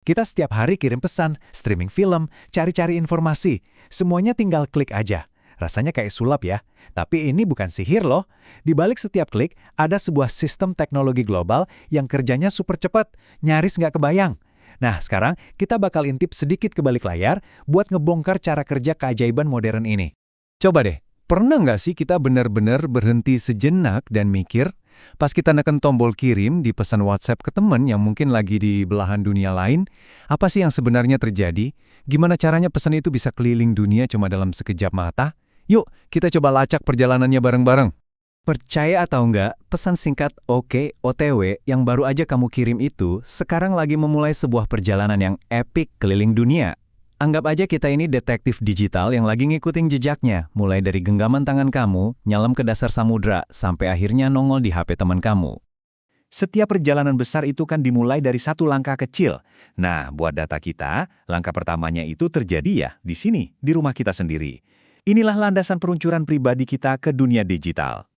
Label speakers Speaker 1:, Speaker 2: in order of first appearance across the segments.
Speaker 1: Kita setiap hari kirim pesan, streaming film, cari-cari informasi. Semuanya tinggal klik aja. Rasanya kayak sulap ya. Tapi ini bukan sihir loh. Di balik setiap klik, ada sebuah sistem teknologi global yang kerjanya super cepat, nyaris nggak kebayang. Nah, sekarang kita bakal intip sedikit ke balik layar buat ngebongkar cara kerja keajaiban modern ini.
Speaker 2: Coba deh, pernah nggak sih kita benar-benar berhenti sejenak dan mikir, pas kita neken tombol kirim di pesan WhatsApp ke temen yang mungkin lagi di belahan dunia lain, apa sih yang sebenarnya terjadi? Gimana caranya pesan itu bisa keliling dunia cuma dalam sekejap mata? Yuk, kita coba lacak perjalanannya bareng-bareng.
Speaker 1: Percaya atau enggak, pesan singkat OK OTW yang baru aja kamu kirim itu sekarang lagi memulai sebuah perjalanan yang epik keliling dunia. Anggap aja kita ini detektif digital yang lagi ngikutin jejaknya, mulai dari genggaman tangan kamu, nyelam ke dasar samudra, sampai akhirnya nongol di HP teman kamu.
Speaker 2: Setiap perjalanan besar itu kan dimulai dari satu langkah kecil. Nah, buat data kita, langkah pertamanya itu terjadi ya di sini, di rumah kita sendiri. Inilah landasan peluncuran pribadi kita ke dunia digital.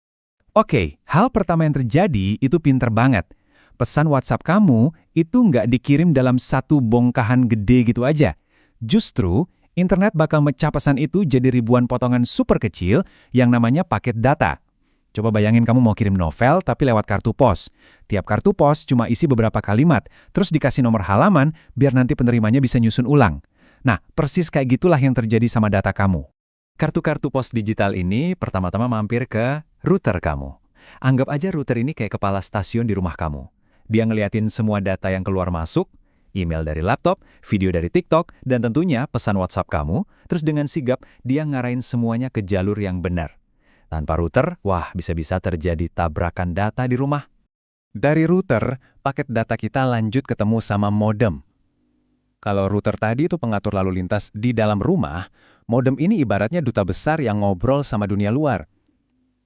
Speaker 2: Oke, hal pertama yang terjadi itu pinter banget. Pesan WhatsApp kamu itu nggak dikirim dalam satu bongkahan gede gitu aja. Justru, internet bakal mecah pesan itu jadi ribuan potongan super kecil yang namanya paket data. Coba bayangin kamu mau kirim novel tapi lewat kartu pos. Tiap kartu pos cuma isi beberapa kalimat, terus dikasih nomor halaman biar nanti penerimanya bisa nyusun ulang. Nah, persis kayak gitulah yang terjadi sama data kamu. Kartu-kartu pos digital ini pertama-tama mampir ke router kamu. Anggap aja router ini kayak kepala stasiun di rumah kamu. Dia ngeliatin semua data yang keluar masuk, email dari laptop, video dari TikTok, dan tentunya pesan WhatsApp kamu, terus dengan sigap dia ngarahin semuanya ke jalur yang benar. Tanpa router, wah bisa-bisa terjadi tabrakan data di rumah. Dari router, paket data kita lanjut ketemu sama modem. Kalau router tadi itu pengatur lalu lintas di dalam rumah, modem ini ibaratnya duta besar yang ngobrol sama dunia luar.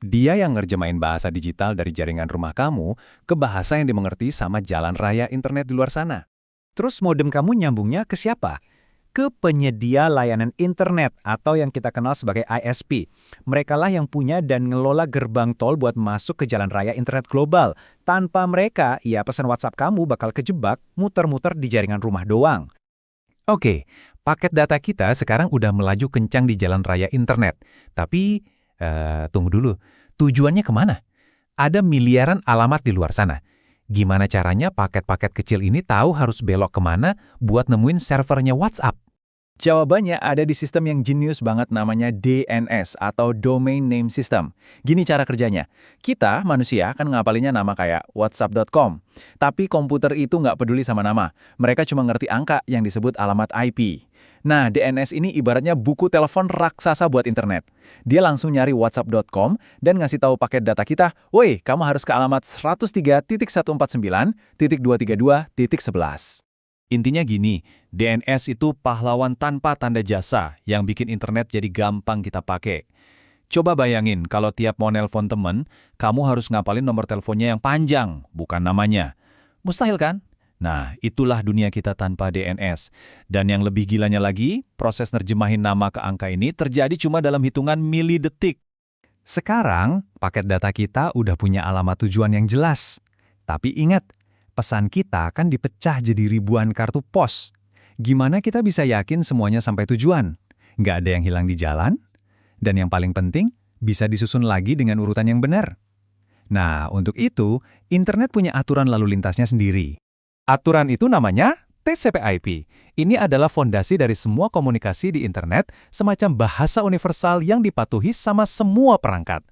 Speaker 2: Dia yang ngerjemain bahasa digital dari jaringan rumah kamu ke bahasa yang dimengerti sama jalan raya internet di luar sana.
Speaker 1: Terus modem kamu nyambungnya ke siapa? Ke penyedia layanan internet atau yang kita kenal sebagai ISP. Merekalah yang punya dan ngelola gerbang tol buat masuk ke jalan raya internet global. Tanpa mereka, ya pesan WhatsApp kamu bakal kejebak muter-muter di jaringan rumah doang.
Speaker 2: Oke, paket data kita sekarang udah melaju kencang di jalan raya internet. Tapi, tunggu dulu, tujuannya kemana? Ada miliaran alamat di luar sana. Gimana caranya paket-paket kecil ini tahu harus belok kemana buat nemuin servernya WhatsApp?
Speaker 1: Jawabannya ada di sistem yang jenius banget namanya DNS atau Domain Name System. Gini cara kerjanya. Kita, manusia, kan ngapalinnya nama kayak whatsapp.com. Tapi komputer itu nggak peduli sama nama. Mereka cuma ngerti angka yang disebut alamat IP. Nah, DNS ini ibaratnya buku telepon raksasa buat internet. Dia langsung nyari whatsapp.com dan ngasih tahu paket data kita, "Woi, kamu harus ke alamat 103.149.232.11."
Speaker 2: Intinya gini, DNS itu pahlawan tanpa tanda jasa yang bikin internet jadi gampang kita pakai. Coba bayangin kalau tiap mau nelpon temen, kamu harus ngapalin nomor teleponnya yang panjang, bukan namanya. Mustahil kan? Nah, itulah dunia kita tanpa DNS. Dan yang lebih gilanya lagi, proses nerjemahin nama ke angka ini terjadi cuma dalam hitungan milidetik. Sekarang, paket data kita udah punya alamat tujuan yang jelas. Tapi ingat, pesan kita kan dipecah jadi ribuan kartu pos. Gimana kita bisa yakin semuanya sampai tujuan? Nggak ada yang hilang di jalan? Dan yang paling penting, bisa disusun lagi dengan urutan yang benar. Nah, untuk itu, internet punya aturan lalu lintasnya sendiri. Aturan itu namanya TCP/IP. Ini adalah fondasi dari semua komunikasi di internet, semacam bahasa universal yang dipatuhi sama semua perangkat.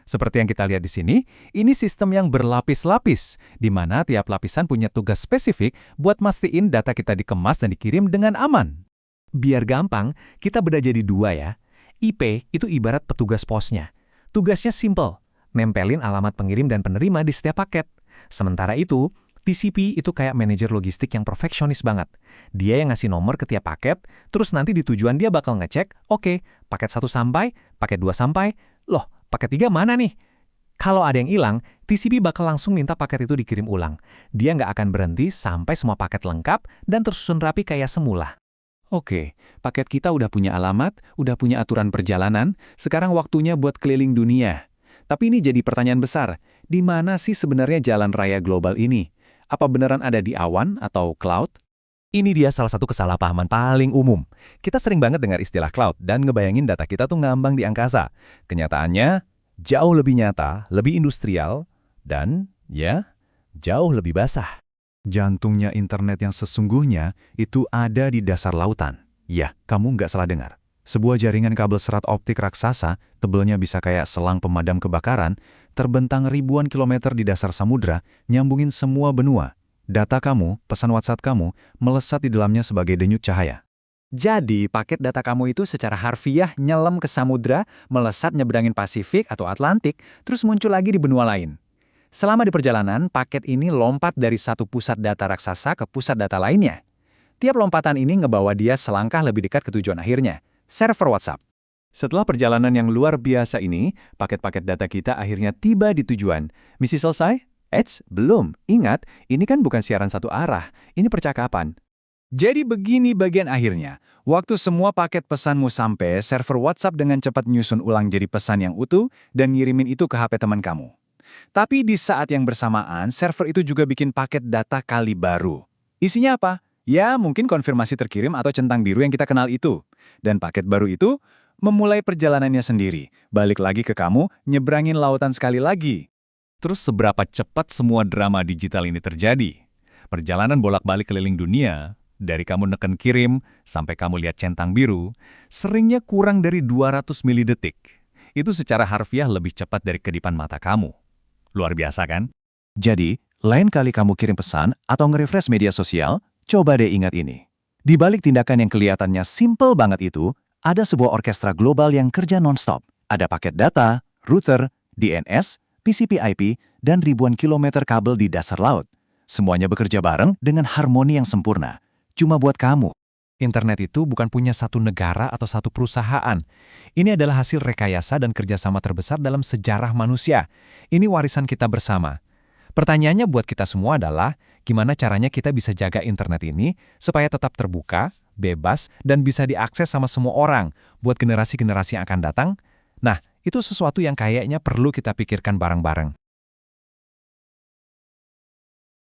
Speaker 2: Seperti yang kita lihat di sini, ini sistem yang berlapis-lapis, di mana tiap lapisan punya tugas spesifik buat mastiin data kita dikemas dan dikirim dengan aman.
Speaker 1: Biar gampang, kita bedah jadi dua ya. IP itu ibarat petugas posnya. Tugasnya simple, nempelin alamat pengirim dan penerima di setiap paket. Sementara itu, TCP itu kayak manajer logistik yang perfeksionis banget. Dia yang ngasih nomor ke tiap paket, terus nanti di tujuan dia bakal ngecek, oke, paket 1 sampai, paket 2 sampai, loh, paket 3 mana nih? Kalau ada yang hilang, TCP bakal langsung minta paket itu dikirim ulang. Dia nggak akan berhenti sampai semua paket lengkap dan tersusun rapi kayak semula.
Speaker 2: Oke, paket kita udah punya alamat, udah punya aturan perjalanan, sekarang waktunya buat keliling dunia. Tapi ini jadi pertanyaan besar, di mana sih sebenarnya jalan raya global ini? Apa beneran ada di awan atau cloud?
Speaker 3: Ini dia salah satu kesalahpahaman paling umum. Kita sering banget dengar istilah cloud dan ngebayangin data kita tuh ngambang di angkasa. Kenyataannya, jauh lebih nyata, lebih industrial, dan, ya, jauh lebih basah.
Speaker 2: Jantungnya internet yang sesungguhnya itu ada di dasar lautan. Ya, kamu nggak salah dengar. Sebuah jaringan kabel serat optik raksasa, tebelnya bisa kayak selang pemadam kebakaran, terbentang ribuan kilometer di dasar samudra, nyambungin semua benua. Data kamu, pesan WhatsApp kamu, melesat di dalamnya sebagai denyut cahaya.
Speaker 4: Jadi, paket data kamu itu secara harfiah nyelam ke samudra, melesat nyebrangin Pasifik atau Atlantik, terus muncul lagi di benua lain. Selama di perjalanan, paket ini lompat dari satu pusat data raksasa ke pusat data lainnya. Tiap lompatan ini ngebawa dia selangkah lebih dekat ke tujuan akhirnya, server WhatsApp.
Speaker 1: Setelah perjalanan yang luar biasa ini, paket-paket data kita akhirnya tiba di tujuan. Misi selesai? Belum. Ingat, ini kan bukan siaran satu arah, ini percakapan.
Speaker 4: Jadi begini bagian akhirnya. Waktu semua paket pesanmu sampai, server WhatsApp dengan cepat nyusun ulang jadi pesan yang utuh dan ngirimin itu ke HP teman kamu. Tapi di saat yang bersamaan, server itu juga bikin paket data kali baru. Isinya apa? Ya, mungkin konfirmasi terkirim atau centang biru yang kita kenal itu. Dan paket baru itu memulai perjalanannya sendiri. Balik lagi ke kamu, nyebrangin lautan sekali lagi.
Speaker 3: Terus seberapa cepat semua drama digital ini terjadi? Perjalanan bolak-balik keliling dunia, dari kamu neken kirim sampai kamu lihat centang biru, seringnya kurang dari 200 milidetik. Itu secara harfiah lebih cepat dari kedipan mata kamu. Luar biasa kan?
Speaker 2: Jadi, lain kali kamu kirim pesan atau nge-refresh media sosial, coba deh ingat ini. Di balik tindakan yang kelihatannya simple banget itu, ada sebuah orkestra global yang kerja non-stop. Ada paket data, router, DNS, TCP/IP, dan ribuan kilometer kabel di dasar laut. Semuanya bekerja bareng dengan harmoni yang sempurna. Cuma buat kamu.
Speaker 1: Internet itu bukan punya satu negara atau satu perusahaan. Ini adalah hasil rekayasa dan kerjasama terbesar dalam sejarah manusia. Ini warisan kita bersama. Pertanyaannya buat kita semua adalah, gimana caranya kita bisa jaga internet ini supaya tetap terbuka, bebas, dan bisa diakses sama semua orang buat generasi-generasi yang akan datang? Nah, itu sesuatu yang kayaknya perlu kita pikirkan bareng-bareng.